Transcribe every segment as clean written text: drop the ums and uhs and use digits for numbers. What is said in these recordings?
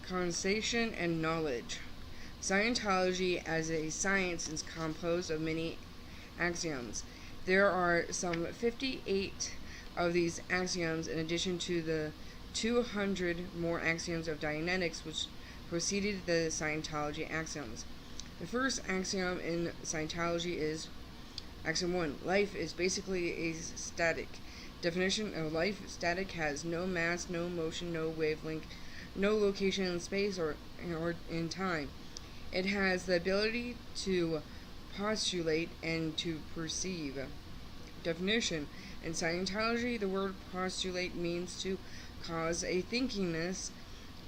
Conversation and knowledge. Scientology as a science is composed of many axioms. There are some 58 of these axioms in addition to the 200 more axioms of Dianetics which preceded the Scientology axioms. The first axiom in Scientology is Axiom 1. Life is basically a static. Definition of life: static has no mass, no motion, no wavelength, no location in space or in time. It has the ability to postulate and to perceive. Definition: in Scientology, the word postulate means to cause a thinkingness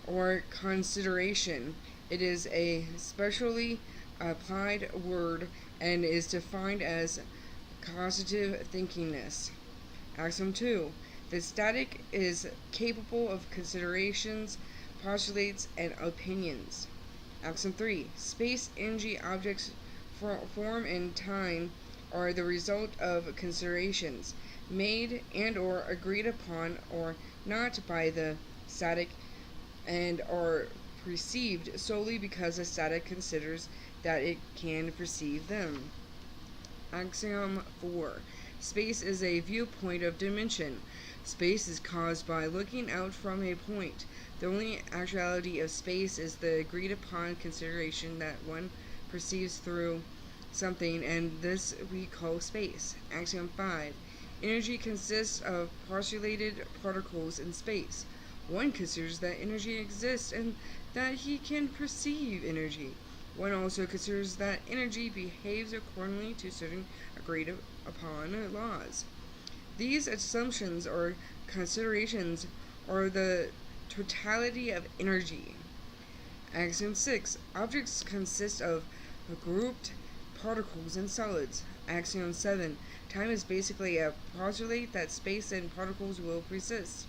or consideration. It is a specially applied word and is defined as causative thinkingness. Axiom 2. The static is capable of considerations, postulates, and opinions. Axiom 3. Space, energy, objects, form, and time are the result of considerations made and or agreed upon or not by the static and are perceived solely because the static considers that it can perceive them. Axiom 4. Space is a viewpoint of dimension. Space is caused by looking out from a point. The only actuality of space is the agreed upon consideration that one perceives through something, and this we call space. Axiom 5. Energy consists of postulated particles in space. One considers that energy exists and that he can perceive energy. One also considers that energy behaves accordingly to certain agreed upon laws. These assumptions or considerations are the totality of energy. Axiom 6. Objects consist of grouped particles and solids. Axiom 7. Time is basically a postulate that space and particles will persist.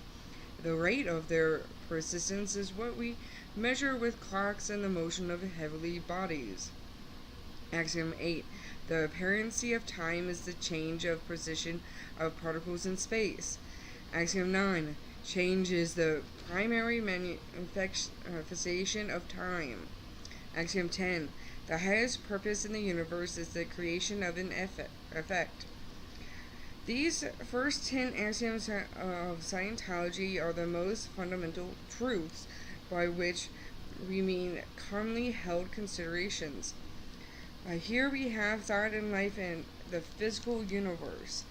The rate of their persistence is what we measure with clocks and the motion of heavenly bodies. Axiom 8. The apparency of time is the change of position of particles in space. Axiom 9. Change is the primary manifestation of time. Axiom 10. The highest purpose in the universe is the creation of an effect. These first 10 axioms of Scientology are the most fundamental truths by which we mean commonly held considerations. Here we have thought and life in the physical universe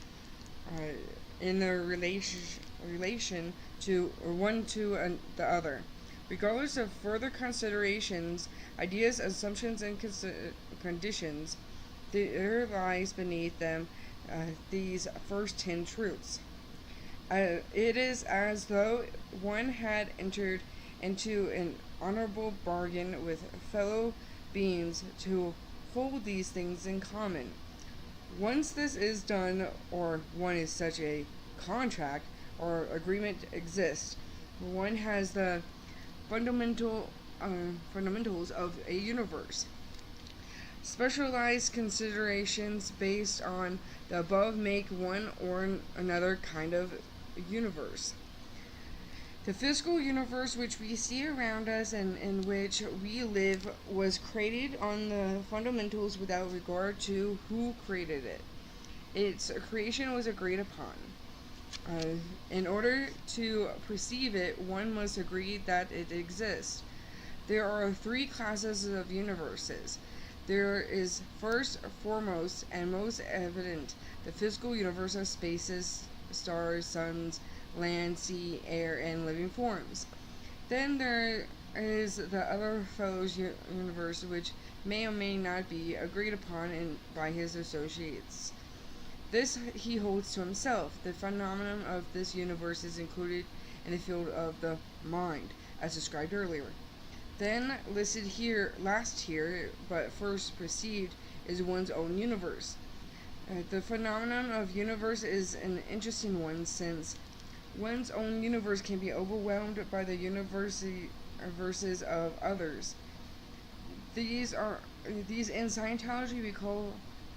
in their relation to one to the other. Regardless of further considerations, ideas, assumptions, and conditions, there lies beneath them these first 10 truths. It is as though one had entered into an honorable bargain with fellow beings to hold these things in common. Once this is done, or one is such a contract or agreement exists, one has the fundamentals of a universe. Specialized considerations based on the above make one or another kind of universe. The physical universe which we see around us and in which we live was created on the fundamentals without regard to who created it. Its creation was agreed upon. In order to perceive it, one must agree that it exists. There are 3 classes of universes. There is first, foremost, and most evident the physical universe of spaces, stars, suns, land, sea, air, and living forms. Then there is the other fellow's universe, which may or may not be agreed upon by his associates. This he holds to himself. The phenomenon of this universe is included in the field of the mind, as described earlier. Then listed here, last here, but first perceived, is one's own universe. The phenomenon of universe is an interesting one, since one's own universe can be overwhelmed by the universes of others. These in Scientology we call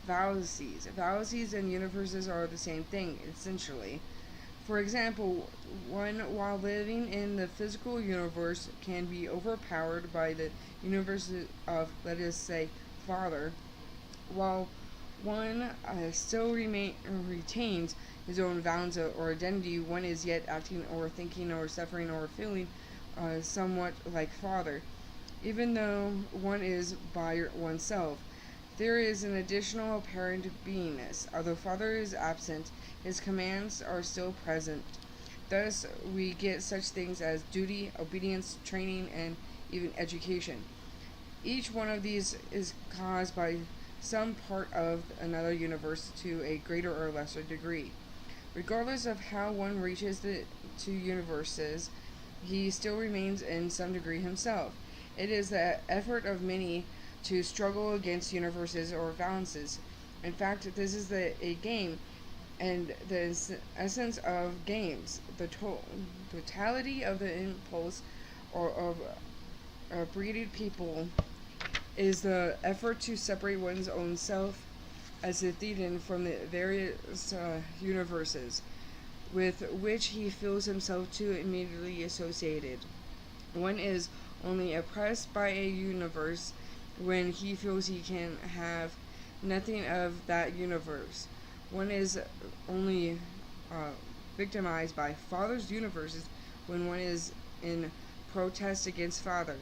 fallacies. Fallacies and universes are the same thing, essentially. For example, one while living in the physical universe can be overpowered by the universe of, let us say, Father, while one still retains his own balance or identity. One is yet acting or thinking or suffering or feeling somewhat like Father, even though one is by oneself. There is an additional apparent beingness. Although Father is absent, his commands are still present. Thus, we get such things as duty, obedience, training, and even education. Each one of these is caused by some part of another universe to a greater or lesser degree. Regardless of how one reaches the two universes, he still remains in some degree himself. It is the effort of many to struggle against universes or balances. In fact, this is a game, and the essence of games, the totality of the impulse or of breeded people is the effort to separate one's own self as a thetan from the various universes with which he feels himself too immediately associated. One is only oppressed by a universe when he feels he can have nothing of that universe. One is only victimized by Father's universes when one is in protest against Father.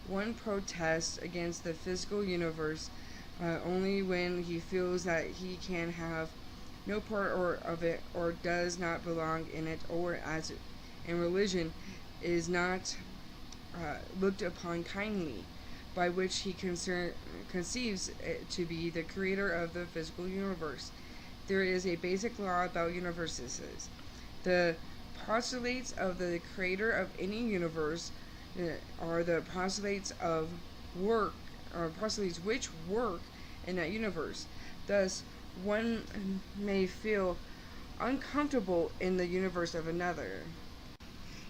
One protests against the physical universe only when he feels that he can have no part of it or does not belong in it, or as in religion is not looked upon kindly, by which he conceives it to be the creator of the physical universe. There is a basic law about universes. The postulates of the creator of any universe are the postulates of work, or postulates which work in that universe. Thus, one may feel uncomfortable in the universe of another.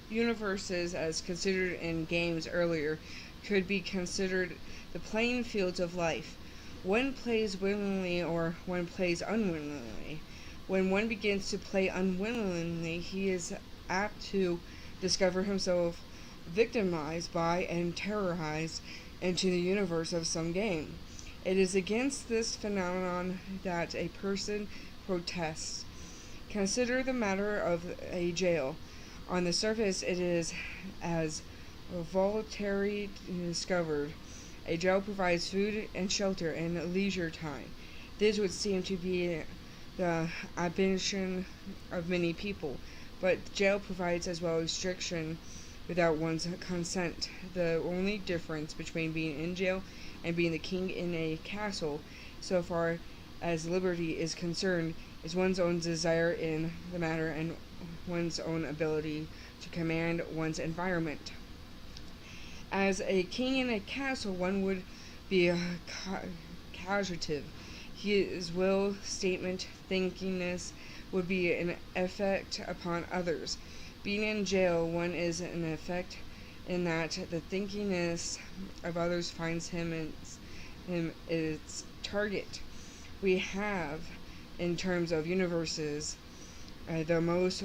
Universes, as considered in games earlier, could be considered the playing fields of life. One plays willingly or one plays unwillingly. When one begins to play unwillingly, he is apt to discover himself victimized by and terrorized into the universe of some game. It is against this phenomenon that a person protests. Consider the matter of a jail. On the surface, it is as Voltaire discovered. A jail provides food and shelter and leisure time. This would seem to be the ambition of many people, but jail provides as well restriction without one's consent. The only difference between being in jail and being the king in a castle, so far as liberty is concerned, is one's own desire in the matter and one's own ability to command one's environment. As a king in a castle, one would be causative. His will, statement, thinkingness would be an effect upon others. Being in jail, one is an effect in that the thinkingness of others finds him its target. We have, in terms of universes, the most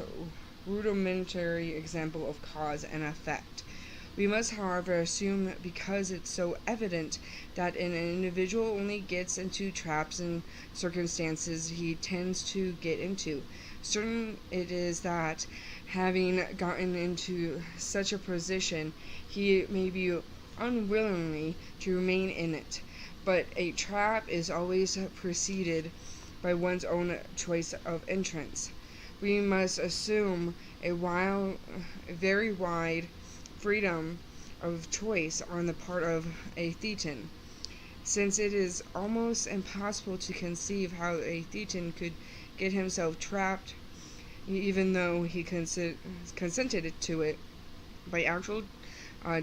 rudimentary example of cause and effect. We must, however, assume, because it's so evident, that an individual only gets into traps and circumstances he tends to get into. Certain it is that, having gotten into such a position, he may be unwillingly to remain in it. But a trap is always preceded by one's own choice of entrance. We must assume very wide freedom of choice on the part of a thetan, since it is almost impossible to conceive how a thetan could get himself trapped, even though he consented to it. By actual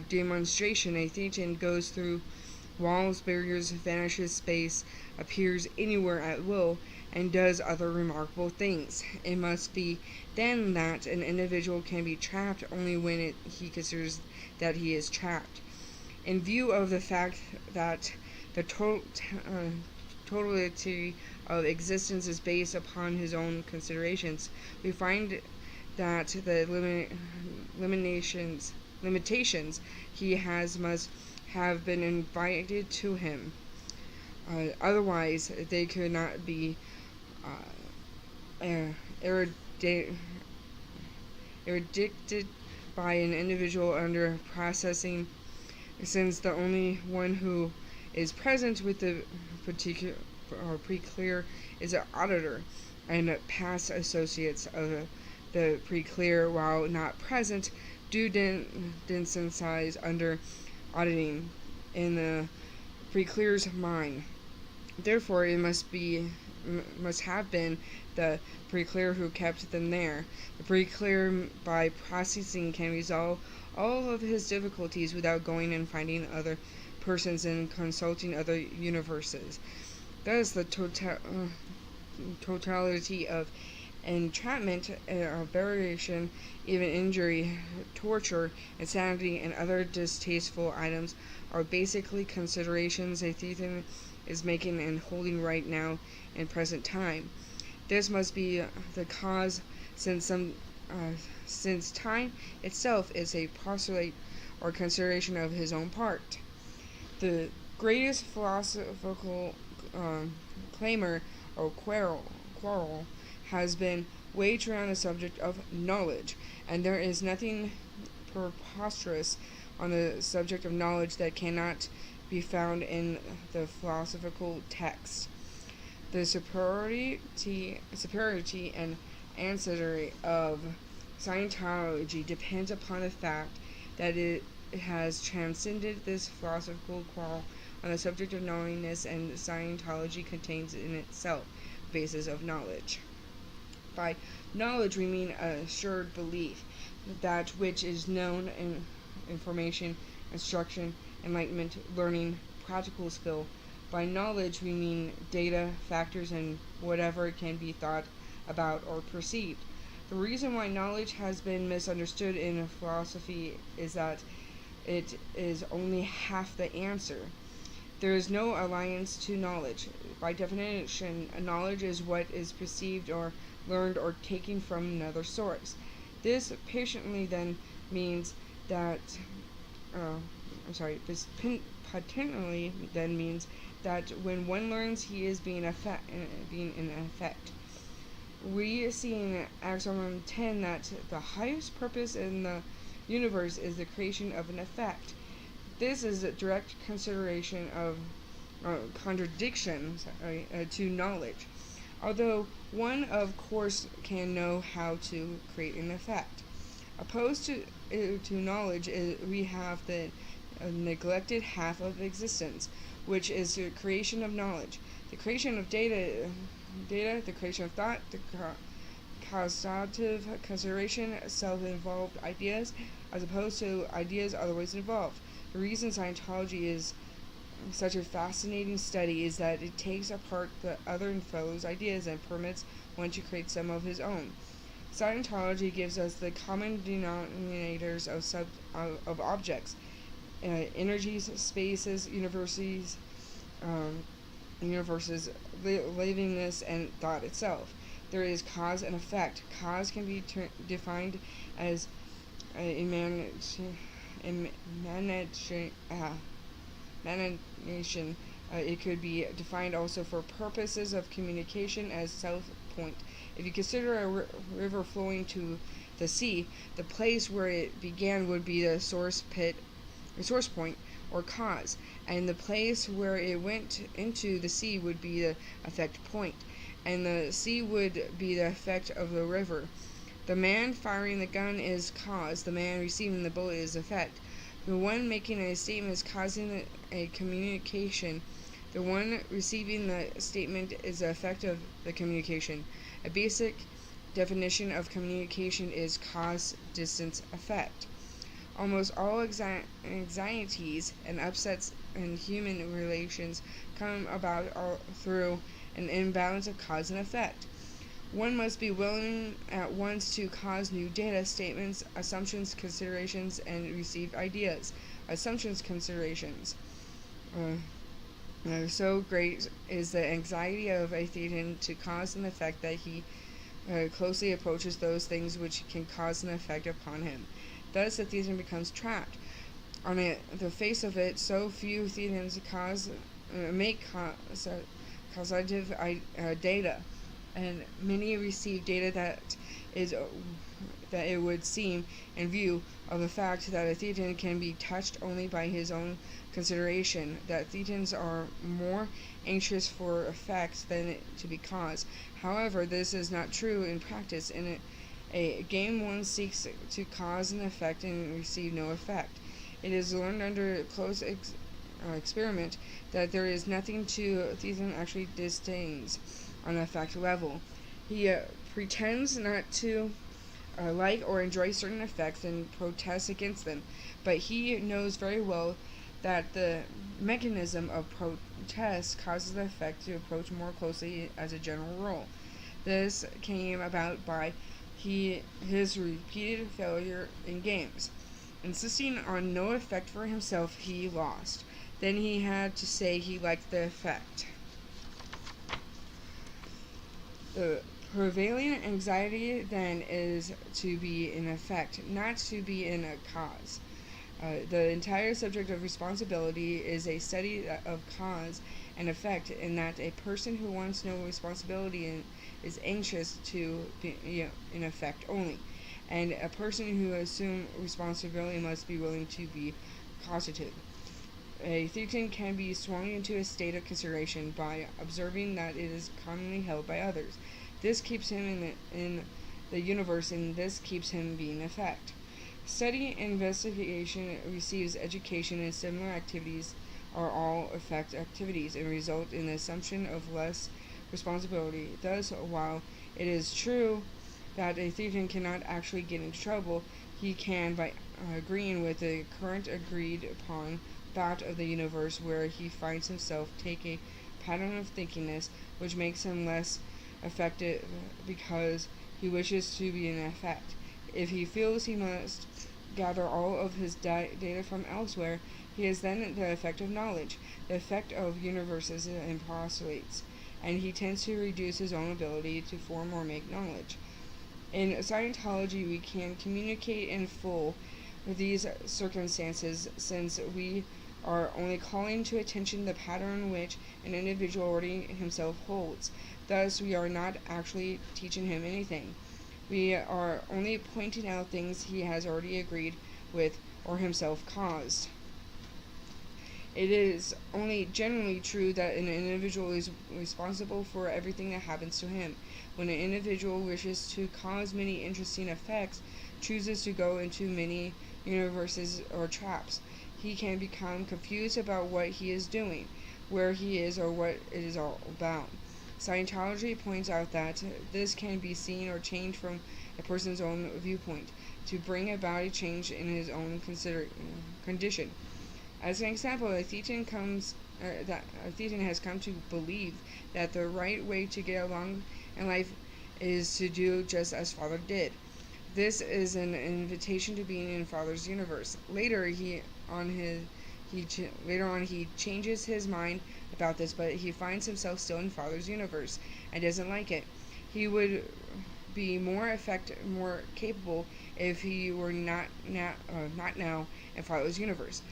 demonstration, a thetan goes through walls, barriers, vanishes space, appears anywhere at will, and does other remarkable things. It must be then that an individual can be trapped only when he considers that he is trapped. In view of the fact that the totality of existence is based upon his own considerations, we find that the limitations he has must have been invited to him. Otherwise, they could not be eradicted by an individual under processing, since the only one who is present with the particular or pre-clear is an auditor, and past associates of the pre-clear, while not present, do desensitize under auditing in the pre-clear's mind. Therefore, it must have been the pre-clear who kept them there. The pre-clear, by processing, can resolve all of his difficulties without going and finding other persons and consulting other universes. Thus, the totality of entrapment, variation, even injury, torture, insanity, and other distasteful items are basically considerations a Thetan is making and holding right now in present time. This must be the cause, since time itself is a postulate or consideration of his own part. The greatest philosophical claimer or quarrel has been waged around the subject of knowledge, and there is nothing preposterous on the subject of knowledge that cannot be found in the philosophical text. The superiority and ancestry of Scientology depends upon the fact that it has transcended this philosophical quarrel on the subject of knowingness, and Scientology contains in itself basis of knowledge. By knowledge we mean assured belief, that which is known in information, instruction, enlightenment, learning, practical skill. By knowledge we mean data, factors, and whatever can be thought about or perceived. The reason why knowledge has been misunderstood in philosophy is that it is only half the answer. There is no alliance to knowledge. By definition, knowledge is what is perceived or learned or taken from another source. This patiently then means that potentially then means that when one learns, he is being in effect. We see in Axiom 10 that the highest purpose in the universe is the creation of an effect. This is a direct consideration of contradiction to knowledge. Although one, of course, can know how to create an effect. Opposed to knowledge, we have the neglected half of existence, which is the creation of knowledge, the creation of data, the creation of thought, the causative consideration, self-involved ideas, as opposed to ideas otherwise involved. The reason Scientology is such a fascinating study is that it takes apart the other fellow's ideas and permits one to create some of his own. Scientology gives us the common denominators of objects, energies, spaces, universes, livingness, and thought itself. There is cause and effect. Cause can be defined as emanation. It could be defined also for purposes of communication as self-point. If you consider a river flowing to the sea, the place where it began would be the source point, or cause, and the place where it went into the sea would be the effect point, and the sea would be the effect of the river. The man firing the gun is cause, the man receiving the bullet is effect. The one making a statement is causing a communication. The one receiving the statement is the effect of the communication. A basic definition of communication is cause, distance, effect. Almost all anxieties and upsets in human relations come about through an imbalance of cause and effect. One must be willing at once to cause new data, statements, assumptions, considerations, and received ideas. Assumptions, considerations. So great is the anxiety of a Thetan to cause an effect that he closely approaches those things which can cause an effect upon him. Thus, the thetan becomes trapped. On the face of it, so few thetans make causative data, and many receive data that it would seem, in view of the fact that a thetan can be touched only by his own consideration, that thetans are more anxious for effects than to be caused. However, this is not true in practice. In a game, one seeks to cause an effect and receive no effect. It is learned under close experiment that there is nothing to thetan actually disdains on a fact level. He pretends not to like or enjoy certain effects and protests against them, but he knows very well that the mechanism of protest causes the effect to approach more closely as a general rule. This came about by his repeated failure in games. Insisting on no effect for himself, he lost. Then he had to say he liked the effect. The prevailing anxiety then is to be in effect, not to be in a cause. The entire subject of responsibility is a study of cause and effect, in that a person who wants no responsibility is anxious to be in effect only, and a person who assumes responsibility must be willing to be causative. A thetan can be swung into a state of consideration by observing that it is commonly held by others. This keeps him in the universe, and this keeps him being effect. Study and investigation receives education, and similar activities are all effect activities and result in the assumption of less responsibility. Thus, while it is true that a thetan cannot actually get into trouble, he can by agreeing with the current agreed upon thought of the universe, where he finds himself, take a pattern of thinkingness which makes him less effective because he wishes to be in effect. If he feels he must gather all of his data from elsewhere, he is then the effect of knowledge, the effect of universes and postulates, and he tends to reduce his own ability to form or make knowledge. In Scientology, we can communicate in full with these circumstances, since we are only calling to attention the pattern which an individual already himself holds. Thus, we are not actually teaching him anything. We are only pointing out things he has already agreed with or himself caused. It is only generally true that an individual is responsible for everything that happens to him. When an individual wishes to cause many interesting effects, chooses to go into many universes or traps, he can become confused about what he is doing, where he is, or what it is all about. Scientology points out that this can be seen or changed from a person's own viewpoint to bring about a change in his own condition. As an example, a thetan has come to believe that the right way to get along in life is to do just as Father did. This is an invitation to being in Father's universe. Later on he changes his mind about this, but he finds himself still in Father's universe and doesn't like it. He would be more capable if he were not now in Father's universe.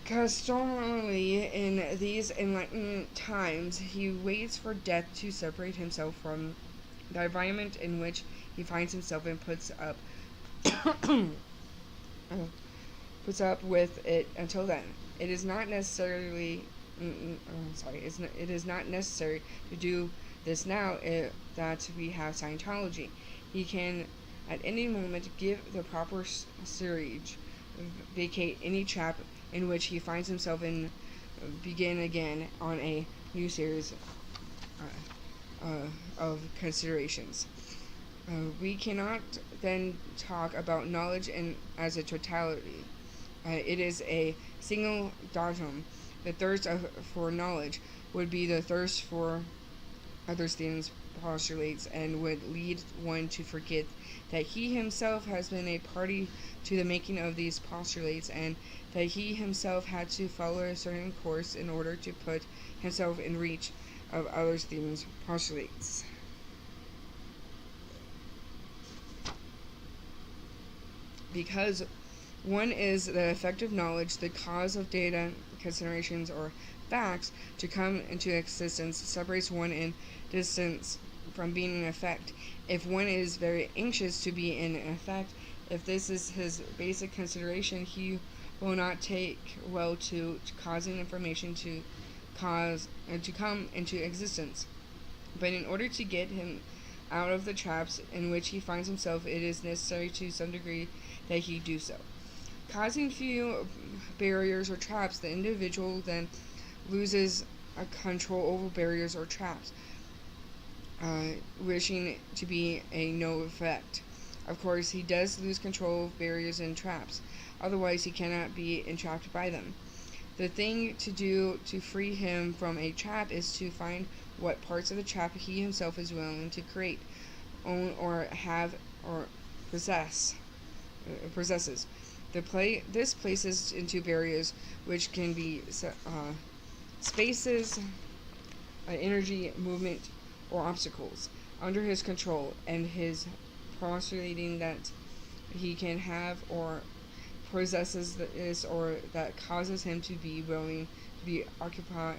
Customarily, in these enlightened times, he waits for death to separate himself from the environment in which he finds himself, and puts up with it until then. It is not necessary to do this now that we have Scientology. He can at any moment give the proper surge, vacate any trap in which he finds himself, and begin again on a new series of considerations. We cannot then talk about knowledge as a totality. It is a single datum. The thirst for knowledge would be the thirst for other things, postulates, and would lead one to forget that he himself has been a party to the making of these postulates, and that he himself had to follow a certain course in order to put himself in reach of other things, postulates. because one is the effective knowledge, the cause of data, considerations, or facts to come into existence separates one in distance from being an effect. If one is very anxious to be in effect, if this is his basic consideration, he will not take well to causing information to cause and to come into existence. But in order to get him out of the traps in which he finds himself, it is necessary to some degree that he do so. Causing few barriers or traps, the individual then loses a control over barriers or traps, wishing to be a no effect. Of course, he does lose control of barriers and traps, otherwise he cannot be entrapped by them. The thing to do to free him from a trap is to find what parts of the trap he himself is willing to create, own, or have, or possesses. This places into barriers which can be spaces, energy, movement, or obstacles under his control, and his postulating that he can have or possesses this, or that causes him to be willing to be occupy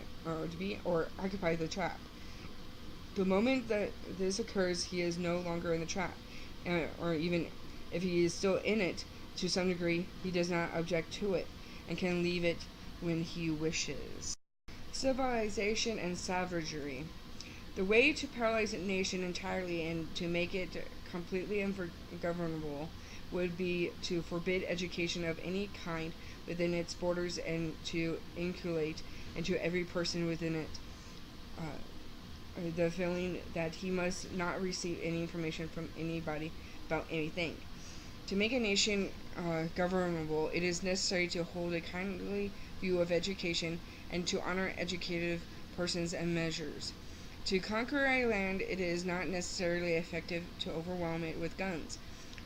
the trap. The moment that this occurs, he is no longer in the trap, or even if he is still in it to some degree, he does not object to it and can leave it when he wishes. Civilization and savagery. The way to paralyze a nation entirely and to make it completely ungovernable would be to forbid education of any kind within its borders and to inculcate into every person within it the feeling that he must not receive any information from anybody about anything. To make a nation governable, it is necessary to hold a kindly view of education and to honor educated persons and measures. To conquer a land, it is not necessarily effective to overwhelm it with guns.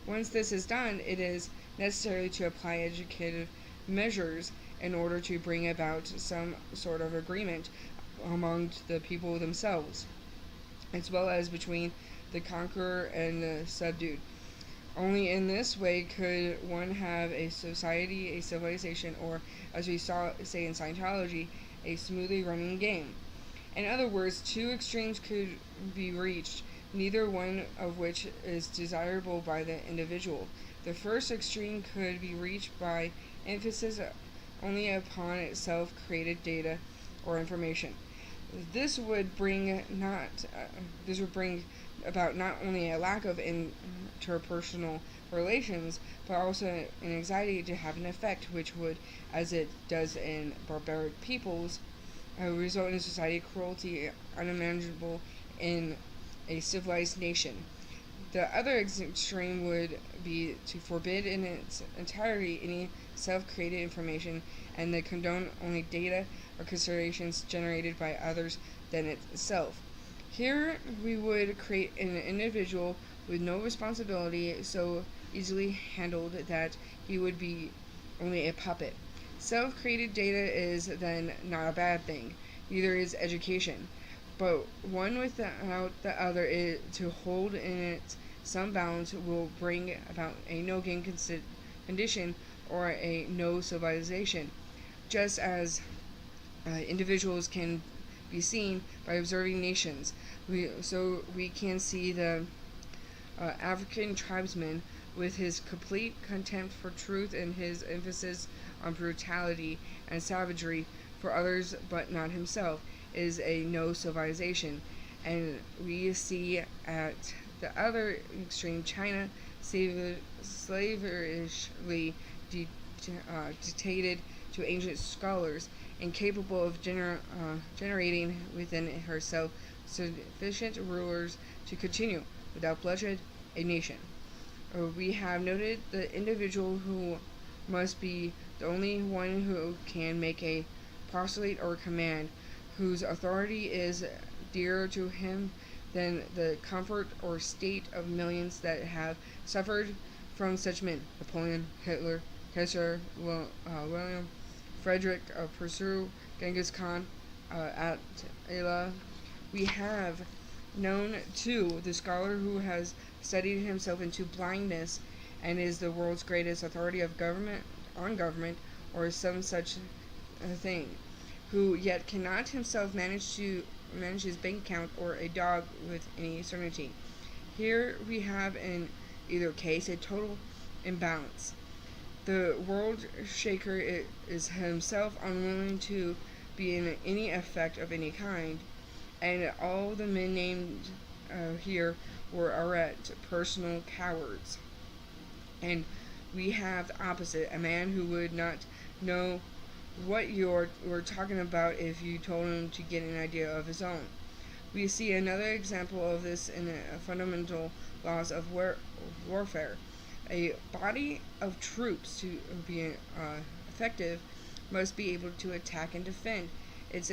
Once this is done, it is necessary to apply educative measures in order to bring about some sort of agreement among the people themselves, as well as between the conqueror and the subdued. Only in this way could one have a society, a civilization, or, as we say in Scientology, a smoothly running game. In other words, two extremes could be reached, neither one of which is desirable by the individual. The first extreme could be reached by emphasis only upon self-created data or information. This would bring about not only a lack of interpersonal relations, but also an anxiety to have an effect, which would, as it does in barbaric peoples, result in society cruelty unimaginable in a civilized nation. The other extreme would be to forbid in its entirety any self-created information and to condone only data or considerations generated by others than itself. Here we would create an individual with no responsibility, so easily handled that he would be only a puppet. Self-created data is then not a bad thing, neither is education. But one without the other is to hold in it some balance will bring about a no-gain condition or a no civilization, just as individuals can be seen by observing nations. We can see the African tribesman with his complete contempt for truth and his emphasis on brutality and savagery for others but not himself is a no civilization. And we see at the other extreme China slaverishly dictated to ancient scholars, incapable of generating within herself sufficient rulers to continue, without bloodshed, a nation. We have noted the individual who must be the only one who can make a postulate or command, whose authority is dearer to him than the comfort or state of millions that have suffered from such men: Napoleon, Hitler, Kaiser William, Frederick of Pursu, Genghis Khan, Attila. We have known, too, the scholar who has studied himself into blindness and is the world's greatest authority of government on government or some such thing, who yet cannot himself manage his bank account or a dog with any certainty. Here we have in either case a total imbalance. The world shaker is himself unwilling to be in any effect of any kind, and all the men named here were arrant, personal cowards. And we have the opposite, a man who would not know what you're talking about if you told him to get an idea of his own. We see another example of this in the fundamental laws of warfare. A body of troops, to be effective, must be able to attack and defend. Its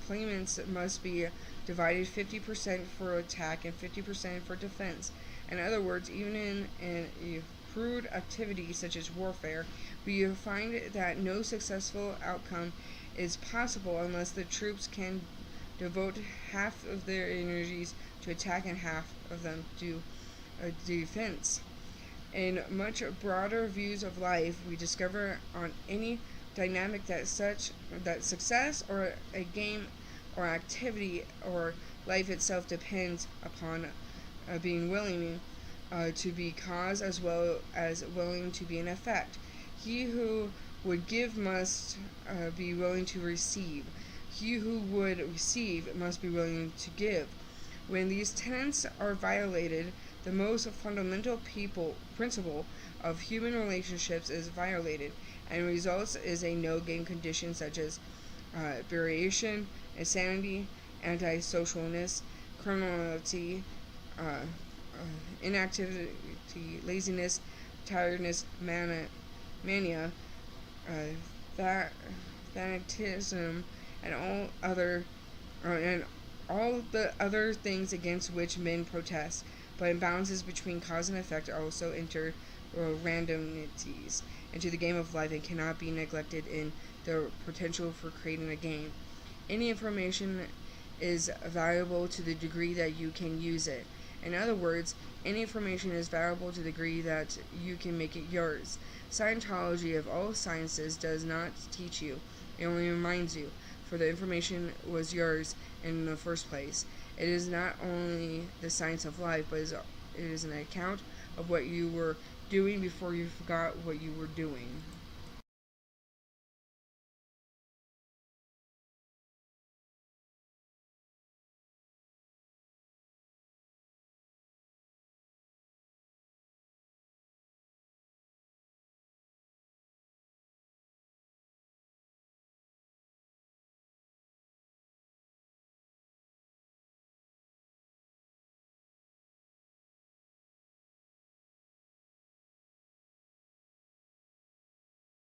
claimants must be divided 50% for attack and 50% for defense. In other words, even in a crude activity such as warfare, we find that no successful outcome is possible unless the troops can devote half of their energies to attack and half of them to defense. In much broader views of life, we discover on any dynamic that success or a game or activity or life itself depends upon being willing to be cause as well as willing to be an effect. He who would give must be willing to receive. He who would receive must be willing to give. When these tenets are violated, the most fundamental principle of human relationships is violated, and results is a no-game condition such as variation, insanity, antisocialness, criminality, inactivity, laziness, tiredness, mania, fanatism, and all the other things against which men protest. But imbalances between cause and effect also enter randomities into the game of life and cannot be neglected in the potential for creating a game. Any information is valuable to the degree that you can use it. In other words, any information is valuable to the degree that you can make it yours. Scientology, of all sciences, does not teach you. It only reminds you, for the information was yours in the first place. It is not only the science of life, but it is an account of what you were doing before you forgot what you were doing.